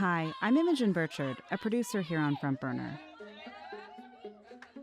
Hi, I'm Imogen Burchard, a producer here on Front Burner.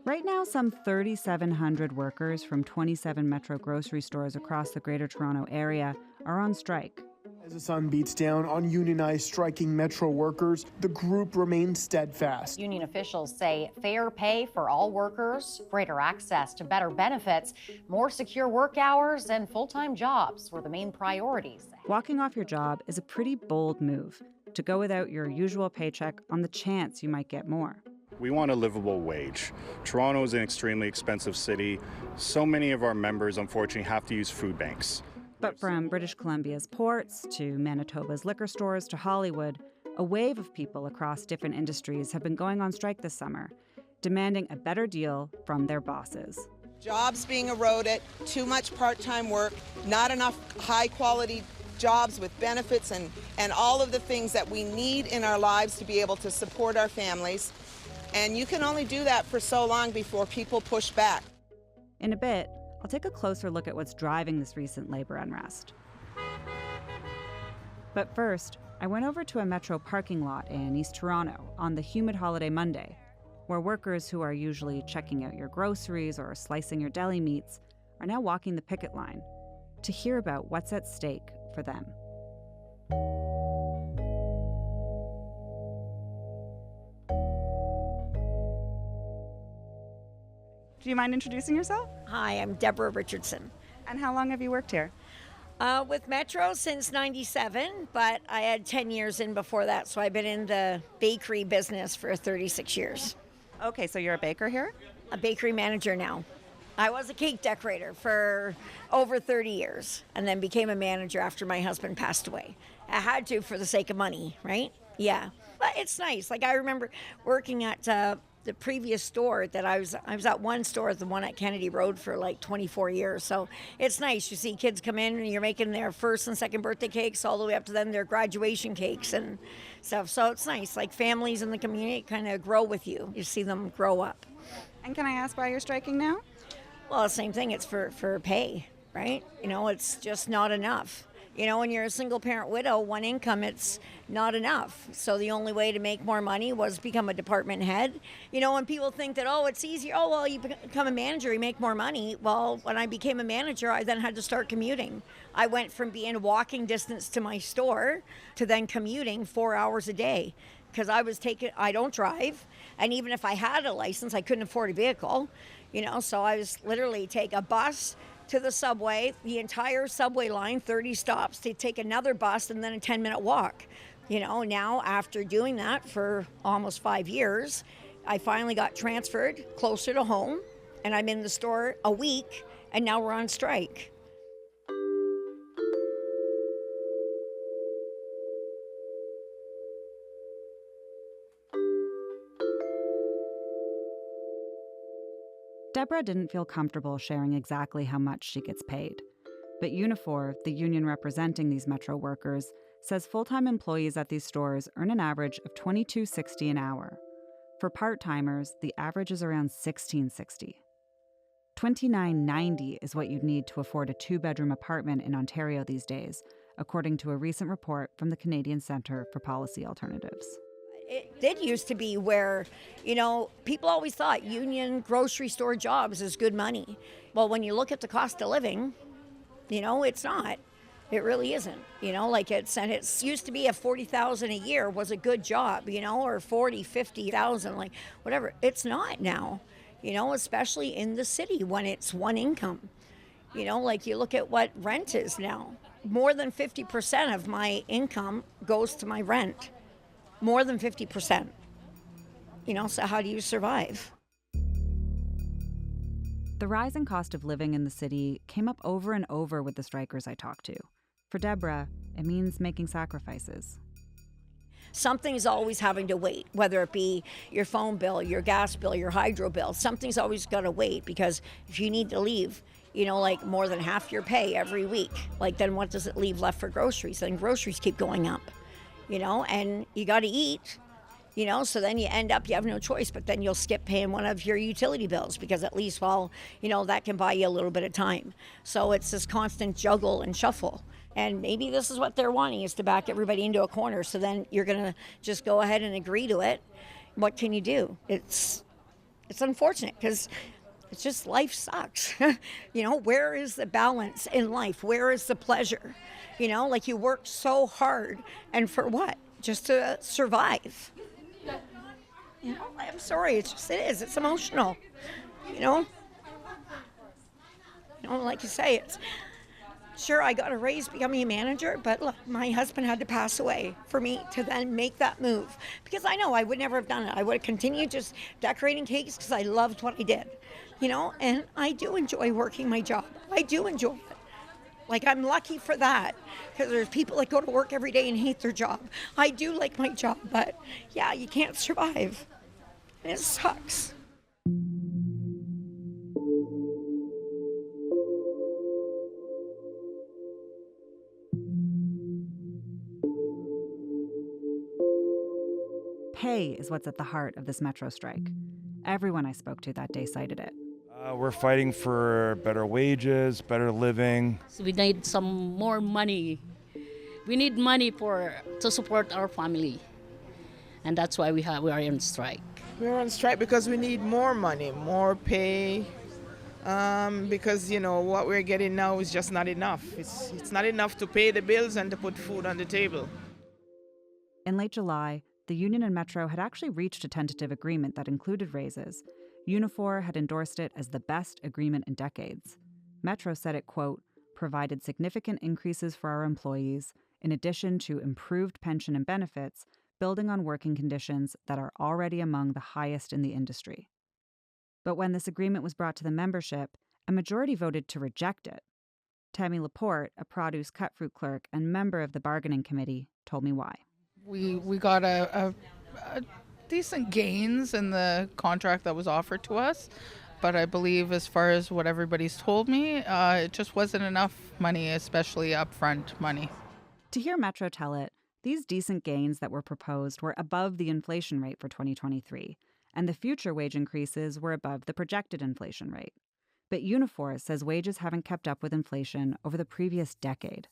Right now, some 3,700 workers from 27 Metro grocery stores across the Greater Toronto Area are on strike. As the sun beats down on unionized striking Metro workers, the group remains steadfast. Union officials say fair pay for all workers, greater access to better benefits, more secure work hours, and full-time jobs were the main priorities. Walking off your job is a pretty bold move, to go without your usual paycheck on the chance you might get more. We want a livable wage. Toronto is an extremely expensive city. So many of our members, unfortunately, have to use food banks. But from British Columbia's ports to Manitoba's liquor stores to Hollywood, a wave of people across different industries have been going on strike this summer, demanding a better deal from their bosses. Jobs being eroded, too much part-time work, not enough high-quality jobs with benefits and all of the things that we need in our lives to be able to support our families. And you can only do that for so long before people push back. In a bit, I'll take a closer look at what's driving this recent labor unrest. But first, I went over to a Metro parking lot in East Toronto on the humid holiday Monday, where workers who are usually checking out your groceries or slicing your deli meats are now walking the picket line to hear about what's at stake for them. Do you mind introducing yourself? Hi, I'm Deborah Richardson. And how long have you worked here? With Metro since '97, but I had 10 years in before that, so I've been in the bakery business for 36 years. Okay, so you're a baker here? A bakery manager now. I was a cake decorator for over 30 years and then became a manager after my husband passed away. I had to for the sake of money, right? Yeah, but it's nice. Like I remember working at the previous store that I was at one store, the one at Kennedy Road, for like 24 years. So it's nice. You see kids come in and you're making their first and second birthday cakes all the way up to then their graduation cakes and stuff. So it's nice. Like families in the community kind of grow with you. You see them grow up. And can I ask why you're striking now? Well, the same thing. It's for pay, right? You know, it's just not enough. You know, when you're a single parent widow, one income, it's not enough. So the only way to make more money was become a department head. You know, when people think that, oh, it's easier, oh, well, you become a manager, you make more money. Well, when I became a manager, I then had to start commuting. I went from being walking distance to my store to then commuting 4 hours a day because I don't drive. And even if I had a license, I couldn't afford a vehicle, you know, so I was literally take a bus to the subway, the entire subway line, 30 stops, to take another bus and then a 10-minute walk. You know, now after doing that for almost 5 years, I finally got transferred closer to home and I'm in the store a week and now we're on strike. Deborah didn't feel comfortable sharing exactly how much she gets paid. But Unifor, the union representing these Metro workers, says full-time employees at these stores earn an average of $22.60 an hour. For part-timers, the average is around $16.60. $29.90 is what you'd need to afford a two-bedroom apartment in Ontario these days, according to a recent report from the Canadian Centre for Policy Alternatives. It did used to be where, you know, people always thought union grocery store jobs is good money. Well, when you look at the cost of living, you know, it's not. It really isn't. You know, like it's used to be a $40,000 a year was a good job, you know, or 40, 50,000, like whatever. It's not now, you know, especially in the city when it's one income. You know, like you look at what rent is now. More than 50% of my income goes to my rent. More than 50%. You know, so how do you survive? The rising cost of living in the city came up over and over with the strikers I talked to. For Deborah, it means making sacrifices. Something's always having to wait, whether it be your phone bill, your gas bill, your hydro bill. Something's always got to wait because if you need to leave, you know, like more than half your pay every week, like then what does it leave left for groceries? Then groceries keep going up. You know, and you got to eat, you know, so then you end up, you have no choice, but then you'll skip paying one of your utility bills because at least, well, you know, that can buy you a little bit of time. So it's this constant juggle and shuffle. And maybe this is what they're wanting, is to back everybody into a corner. So then you're going to just go ahead and agree to it. What can you do? It's unfortunate because it's just life sucks. Where is the balance in life? Where is the pleasure? Like you worked so hard, and for what? Just to survive. I'm sorry, it is. It's emotional. Like you say, it's sure I got a raise becoming a manager, but look, my husband had to pass away for me to then make that move. Because I know I would never have done it. I would have continued just decorating cakes because I loved what I did. And I do enjoy working my job. I do enjoy it. Like, I'm lucky for that, because there's people that go to work every day and hate their job. I do like my job, but yeah, you can't survive. And it sucks. Pay is what's at the heart of this metro strike. Everyone I spoke to that day cited it. We're fighting for better wages, better living. So we need some more money. We need money to support our family. And that's why we are on strike. We're on strike because we need more money, more pay. Because, what we're getting now is just not enough. It's not enough to pay the bills and to put food on the table. In late July, the union and Metro had actually reached a tentative agreement that included raises. Unifor had endorsed it as the best agreement in decades. Metro said it, quote, provided significant increases for our employees, in addition to improved pension and benefits, building on working conditions that are already among the highest in the industry. But when this agreement was brought to the membership, a majority voted to reject it. Tammy Laporte, a produce cut fruit clerk and member of the bargaining committee, told me why. We got a decent gains in the contract that was offered to us, but I believe, as far as what everybody's told me, it just wasn't enough money, especially upfront money. To hear Metro tell it, these decent gains that were proposed were above the inflation rate for 2023, and the future wage increases were above the projected inflation rate. But Unifor says wages haven't kept up with inflation over the previous decade.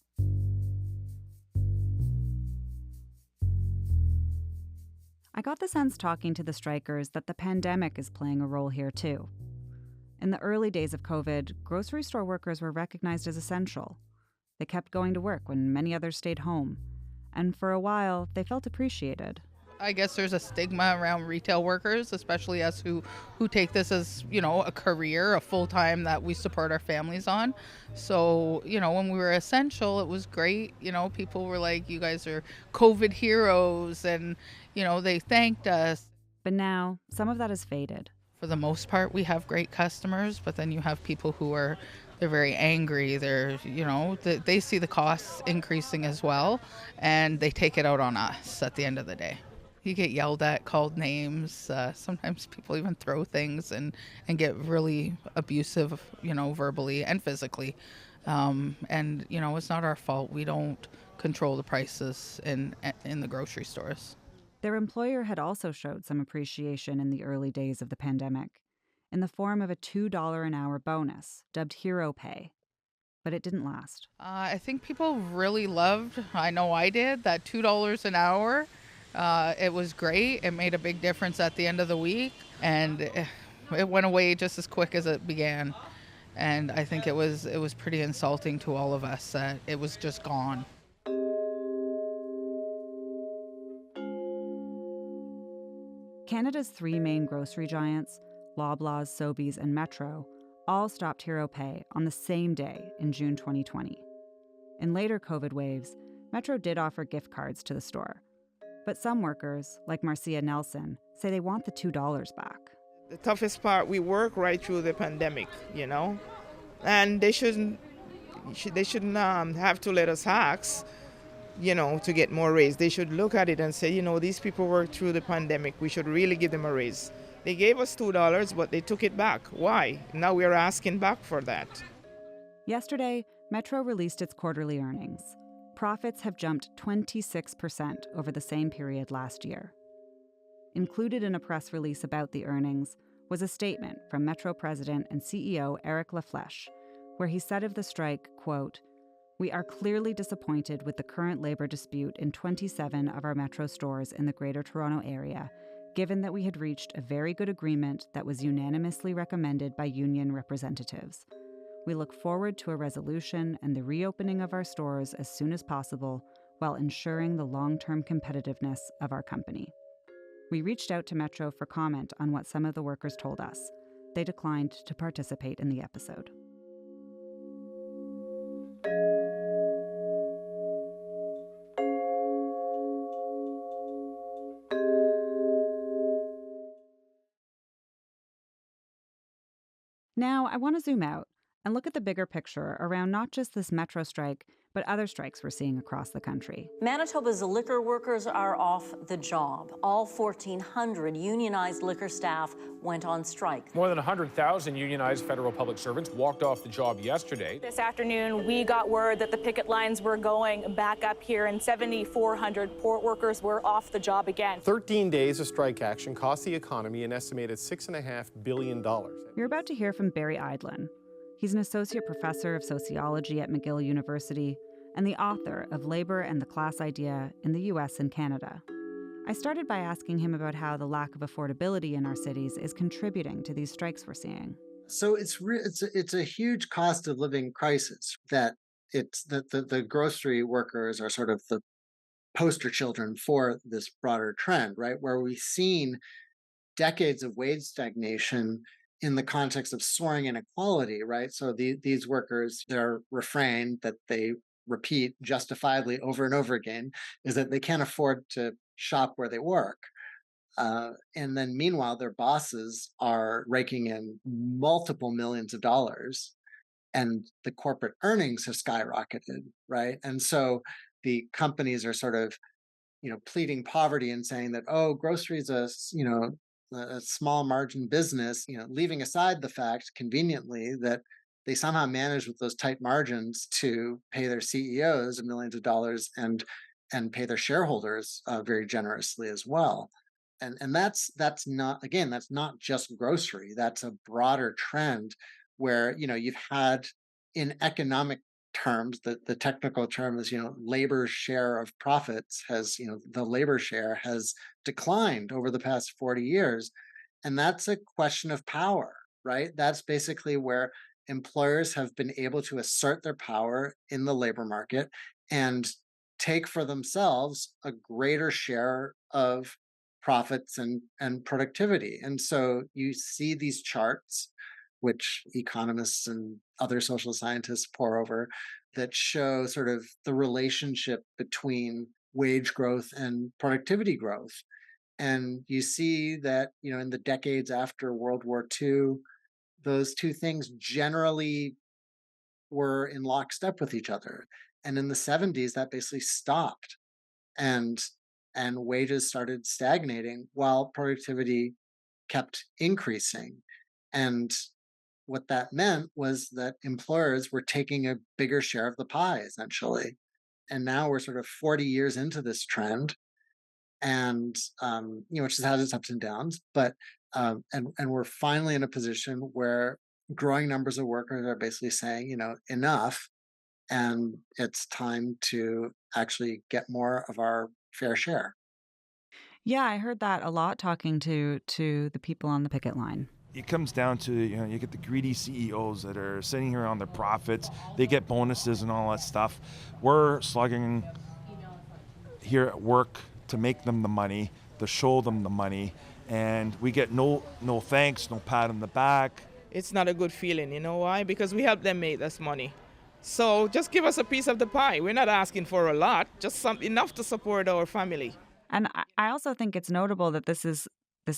I got the sense talking to the strikers that the pandemic is playing a role here too. In the early days of COVID, grocery store workers were recognized as essential. They kept going to work when many others stayed home. And for a while, they felt appreciated. I guess there's a stigma around retail workers, especially us who take this as, a career, a full-time that we support our families on. So, when we were essential, it was great. People were like, you guys are COVID heroes, and, they thanked us. But now, some of that has faded. For the most part, we have great customers, but then you have people who they're very angry. They're, they see the costs increasing as well, and they take it out on us at the end of the day. You get yelled at, called names. Sometimes people even throw things and get really abusive, verbally and physically. And it's not our fault. We don't control the prices in the grocery stores. Their employer had also showed some appreciation in the early days of the pandemic, in the form of a $2 an hour bonus, dubbed Hero Pay. But it didn't last. I think people really loved, I know I did, that $2 an hour. It was great. It made a big difference at the end of the week, and it went away just as quick as it began. And I think it was pretty insulting to all of us that it was just gone. Canada's three main grocery giants, Loblaws, Sobeys, and Metro, all stopped Hero Pay on the same day in June 2020. In later COVID waves, Metro did offer gift cards to the store. But some workers, like Marcia Nelson, say they want the $2 back. The toughest part, we work right through the pandemic, and they shouldn't have to let us ask, to get more raise. They should look at it and say, these people worked through the pandemic. We should really give them a raise. They gave us $2, but they took it back. Why? Now we're asking back for that. Yesterday, Metro released its quarterly earnings. Profits have jumped 26% over the same period last year. Included in a press release about the earnings was a statement from Metro President and CEO Eric Laflèche, where he said of the strike, quote, We are clearly disappointed with the current labor dispute in 27 of our Metro stores in the Greater Toronto Area, given that we had reached a very good agreement that was unanimously recommended by union representatives. We look forward to a resolution and the reopening of our stores as soon as possible while ensuring the long-term competitiveness of our company. We reached out to Metro for comment on what some of the workers told us. They declined to participate in the episode. Now, I want to zoom out and look at the bigger picture around not just this Metro strike, but other strikes we're seeing across the country. Manitoba's liquor workers are off the job. All 1,400 unionized liquor staff went on strike. More than 100,000 unionized federal public servants walked off the job yesterday. This afternoon, we got word that the picket lines were going back up here, and 7,400 port workers were off the job again. 13 days of strike action cost the economy an estimated $6.5 billion. You're about to hear from Barry Eidlin. He's an associate professor of sociology at McGill University and the author of Labor and the Class Idea in the US and Canada. I started by asking him about how the lack of affordability in our cities is contributing to these strikes we're seeing. So it's a huge cost of living crisis that the grocery workers are sort of the poster children for this broader trend, right? Where we've seen decades of wage stagnation in the context of soaring inequality, right? So these workers, their refrain that they repeat justifiably over and over again is that they can't afford to shop where they work. And then meanwhile, their bosses are raking in multiple millions of dollars and the corporate earnings have skyrocketed, right? And so the companies are sort of, pleading poverty and saying that, oh, groceries a small margin business, leaving aside the fact conveniently that they somehow manage with those tight margins to pay their CEOs millions of dollars and pay their shareholders very generously as well. And that's not just grocery. That's a broader trend where, you've had in economic terms, the technical term is, labor share of profits has, the labor share has declined over the past 40 years. And that's a question of power, right? That's basically where employers have been able to assert their power in the labor market and take for themselves a greater share of profits and productivity. And so you see these charts, which economists and other social scientists pore over, that show sort of the relationship between wage growth and productivity growth. And you see that, in the decades after World War II, those two things generally were in lockstep with each other. And in the 70s, that basically stopped. And wages started stagnating while productivity kept increasing. And what that meant was that employers were taking a bigger share of the pie, essentially. And now we're sort of 40 years into this trend, and which has had its ups and downs, but and we're finally in a position where growing numbers of workers are basically saying, enough, and it's time to actually get more of our fair share. Yeah, I heard that a lot talking to the people on the picket line. It comes down to, you get the greedy CEOs that are sitting here on their profits. They get bonuses and all that stuff. We're slugging here at work to make them the money, to show them the money, and we get no thanks, no pat on the back. It's not a good feeling, you know why? Because we help them make this money. So just give us a piece of the pie. We're not asking for a lot, just enough to support our family. And I also think it's notable that this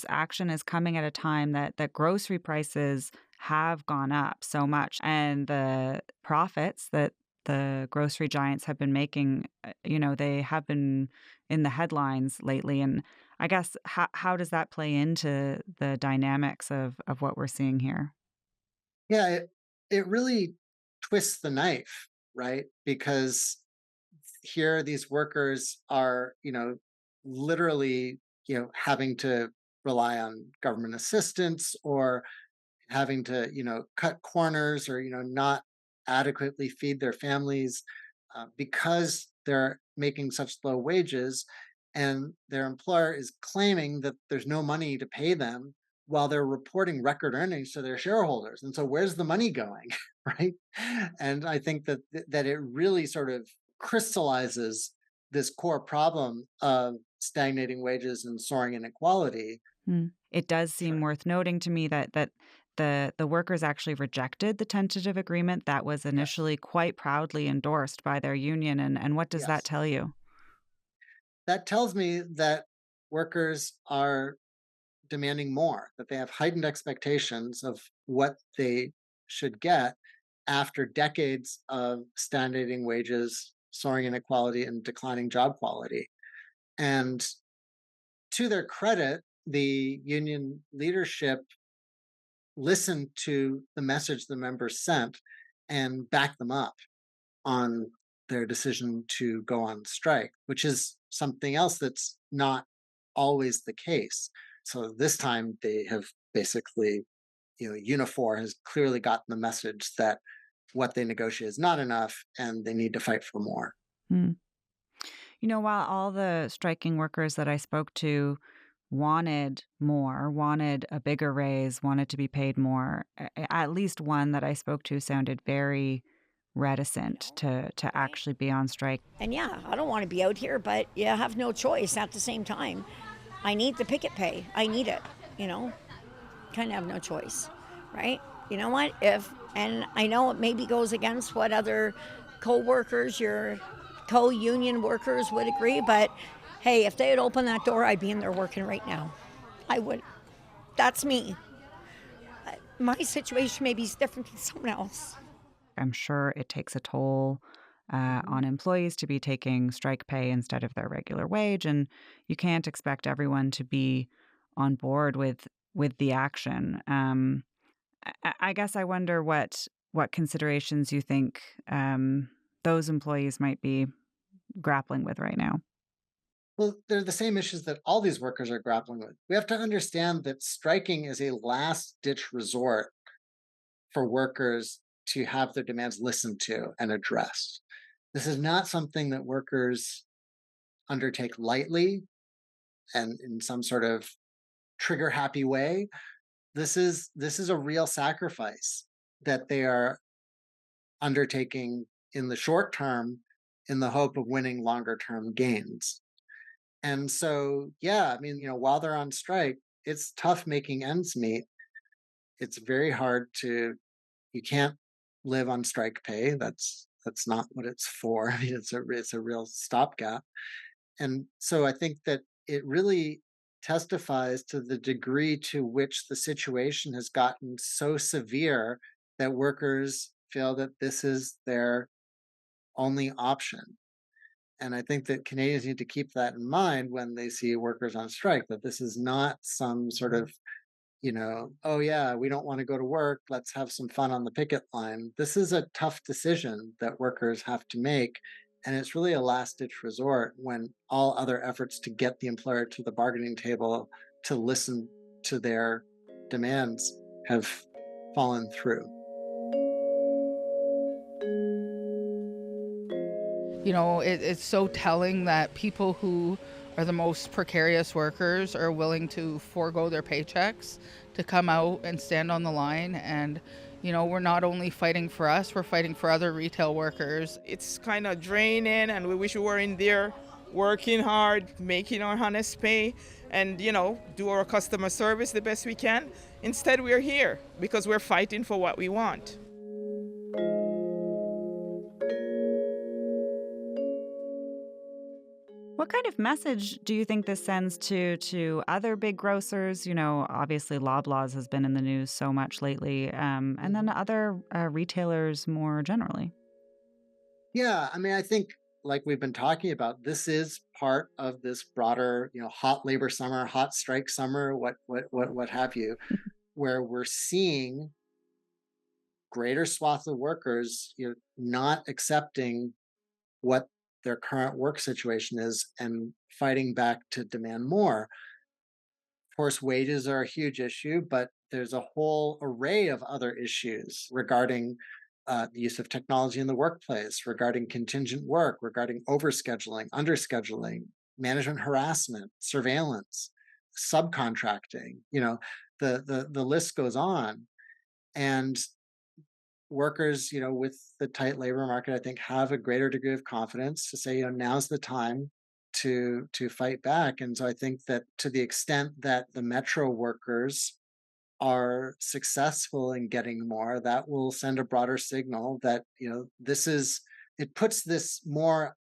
action is coming at a time that grocery prices have gone up so much, and the profits that the grocery giants have been making, they have been in the headlines lately. And I guess how does that play into the dynamics of what we're seeing here? Yeah, it really twists the knife, right? Because here these workers are, literally, having to rely on government assistance or having to, cut corners or, not adequately feed their families. because they're making such low wages and their employer is claiming that there's no money to pay them while they're reporting record earnings to their shareholders. And so where's the money going, right? And I think that it really sort of crystallizes this core problem of stagnating wages and soaring inequality. It does seem worth noting to me that the workers actually rejected the tentative agreement that was initially quite proudly endorsed by their union. And what does that Yes. tell you? That tells me that workers are demanding more, that they have heightened expectations of what they should get after decades of stagnating wages, soaring inequality, and declining job quality. And to their credit, the union leadership listened to the message the members sent and backed them up on their decision to go on strike, which is something else that's not always the case. So this time they have basically, Unifor has clearly gotten the message that what they negotiate is not enough and they need to fight for more. Hmm. While all the striking workers that I spoke to wanted more, wanted a bigger raise, wanted to be paid more, at least one that I spoke to sounded very reticent to actually be on strike. And yeah, I don't want to be out here, but you have no choice at the same time. I need the picket pay. I need it, kind of have no choice, right? You know what? And I know it maybe goes against what other co-workers, your co-union workers would agree, but hey, if they had opened that door, I'd be in there working right now. I would. That's me. My situation maybe is different than someone else. I'm sure it takes a toll on employees to be taking strike pay instead of their regular wage, and you can't expect everyone to be on board with the action. I guess I wonder what considerations you think those employees might be grappling with right now. Well, they're the same issues that all these workers are grappling with. We have to understand that striking is a last ditch resort for workers to have their demands listened to and addressed. This is not something that workers undertake lightly and in some sort of trigger happy way. This is a real sacrifice that they are undertaking in the short term in the hope of winning longer term gains. And so, yeah, I mean, while they're on strike, it's tough making ends meet. It's very hard you can't live on strike pay. That's not what it's for. I mean, it's a real stopgap. And so I think that it really testifies to the degree to which the situation has gotten so severe that workers feel that this is their only option. And I think that Canadians need to keep that in mind when they see workers on strike, that this is not some sort of, oh yeah, we don't want to go to work, let's have some fun on the picket line. This is a tough decision that workers have to make. And it's really a last ditch resort when all other efforts to get the employer to the bargaining table to listen to their demands have fallen through. It's so telling that people who are the most precarious workers are willing to forego their paychecks to come out and stand on the line. And, we're not only fighting for us, we're fighting for other retail workers. It's kind of draining, and we wish we were in there working hard, making our honest pay, and, do our customer service the best we can. Instead, we're here because we're fighting for what we want. What kind of message do you think this sends to other big grocers? Obviously Loblaws has been in the news so much lately, and then other retailers more generally. Yeah, I mean, I think like we've been talking about, this is part of this broader, hot labor summer, hot strike summer, what have you, where we're seeing greater swaths of workers, not accepting what their current work situation is and fighting back to demand more. Of course, wages are a huge issue, but there's a whole array of other issues regarding the use of technology in the workplace, regarding contingent work, regarding overscheduling, underscheduling, management harassment, surveillance, subcontracting. The list goes on. And workers, with the tight labor market, I think have a greater degree of confidence to say, now's the time to fight back. And so I think that to the extent that the metro workers are successful in getting more, that will send a broader signal that it puts this more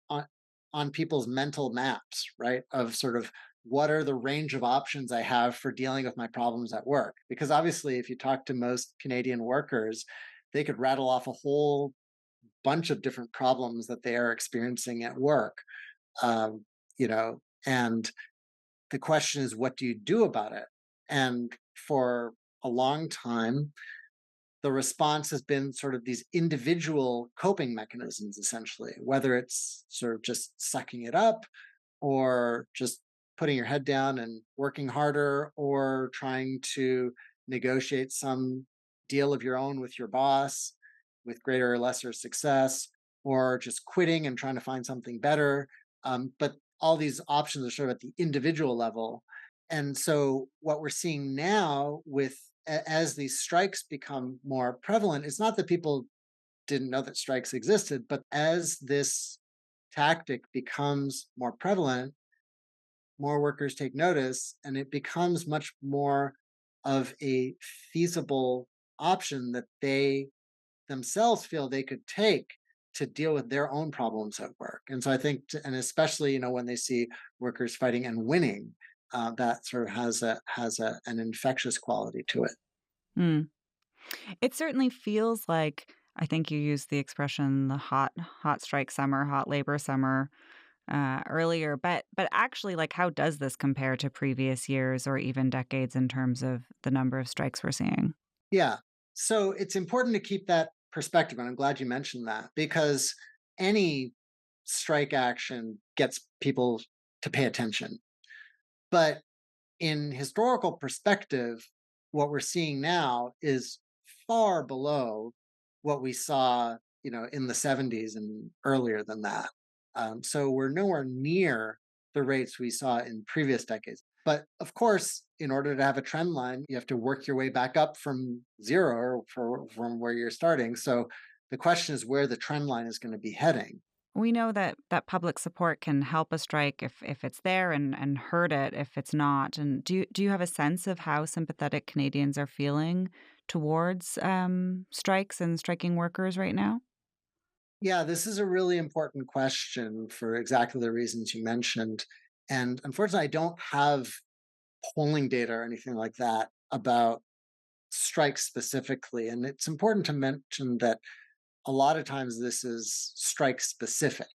on people's mental maps, right, of sort of what are the range of options I have for dealing with my problems at work. Because obviously, if you talk to most Canadian workers, they could rattle off a whole bunch of different problems that they are experiencing at work. And the question is, what do you do about it? And for a long time, the response has been sort of these individual coping mechanisms, essentially, whether it's sort of just sucking it up or just putting your head down and working harder, or trying to negotiate some deal of your own with your boss with greater or lesser success, or just quitting and trying to find something better. But all these options are sort of at the individual level. And so what we're seeing now as these strikes become more prevalent, it's not that people didn't know that strikes existed, but as this tactic becomes more prevalent, more workers take notice, and it becomes much more of a feasible option that they themselves feel they could take to deal with their own problems at work. And so I think, and especially, when they see workers fighting and winning, that sort of has an infectious quality to it. Mm. It certainly feels like, I think you used the expression, the hot strike summer, hot labor summer earlier, but actually, like, how does this compare to previous years or even decades in terms of the number of strikes we're seeing? Yeah. So it's important to keep that perspective, and I'm glad you mentioned that, because any strike action gets people to pay attention. But in historical perspective, what we're seeing now is far below what we saw, in the 70s and earlier than that. So we're nowhere near the rates we saw in previous decades. But of course, in order to have a trend line, you have to work your way back up from zero, or from where you're starting. So the question is where the trend line is going to be heading. We know that public support can help a strike if it's there, and hurt it if it's not. And do you have a sense of how sympathetic Canadians are feeling towards strikes and striking workers right now? Yeah, this is a really important question for exactly the reasons you mentioned. And unfortunately, I don't have polling data or anything like that about strikes specifically. And it's important to mention that a lot of times this is strike specific.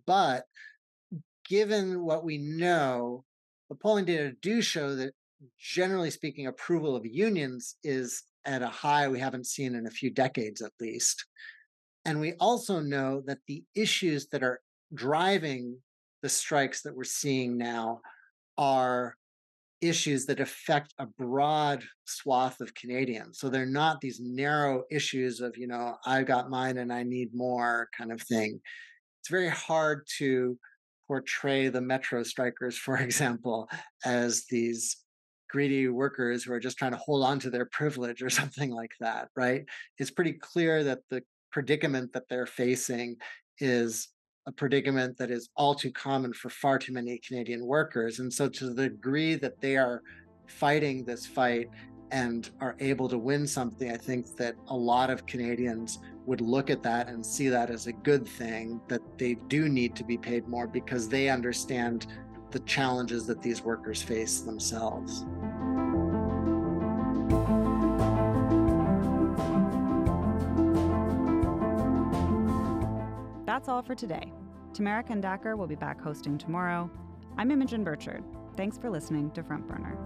But given what we know, the polling data do show that, generally speaking, approval of unions is at a high we haven't seen in a few decades at least. And we also know that the issues that are driving the strikes that we're seeing now are issues that affect a broad swath of Canadians. So they're not these narrow issues of, I got mine and I need more kind of thing. It's very hard to portray the metro strikers, for example, as these greedy workers who are just trying to hold on to their privilege or something like that, right? It's pretty clear that the predicament that they're facing is a predicament that is all too common for far too many Canadian workers. And so to the degree that they are fighting this fight and are able to win something, I think that a lot of Canadians would look at that and see that as a good thing, that they do need to be paid more because they understand the challenges that these workers face themselves. That's all for today. Tamara Kandaker will be back hosting tomorrow. I'm Imogen Burchard. Thanks for listening to Front Burner.